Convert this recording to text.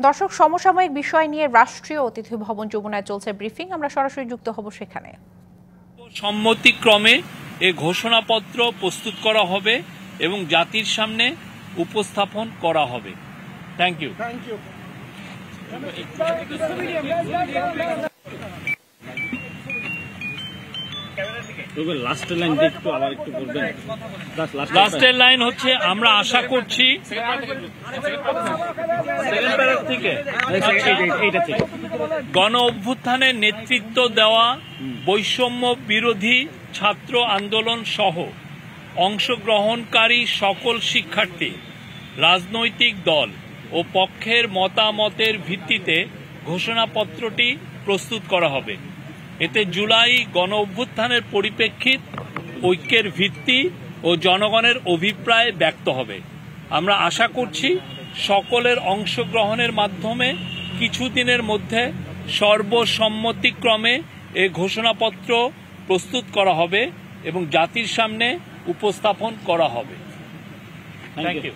দর্শক, সমসাময়িক বিষয় নিয়ে রাষ্ট্রীয় অতিথি ভবন যমুনায় চলছে ব্রিফিং। আমরা সরাসরি যুক্ত হব সেখানে। সম্মতিক্রমে এ ঘোষণাপত্র প্রস্তুত করা হবে এবং জাতির সামনে উপস্থাপন করা হবে। Thank you. লাস্টের লাইন হচ্ছে, আমরা আশা করছি গণ অভ্যুত্থানের নেতৃত্ব দেওয়া বৈষম্য বিরোধী ছাত্র আন্দোলন সহ অংশগ্রহণকারী সকল শিক্ষার্থী, রাজনৈতিক দল ও পক্ষের মতামতের ভিত্তিতে ঘোষণাপত্রটি প্রস্তুত করা হবে। এতে জুলাই গণ অভ্যুত্থানের পরিপ্রেক্ষিত, ঐক্যের ভিত্তি ও জনগণের অভিপ্রায় ব্যক্ত হবে। আমরা আশা করছি সকলের অংশগ্রহণের মাধ্যমে কিছুদিনের মধ্যে সর্বসম্মতিক্রমে এ ঘোষণাপত্র প্রস্তুত করা হবে এবং জাতির সামনে উপস্থাপন করা হবে। Thank you.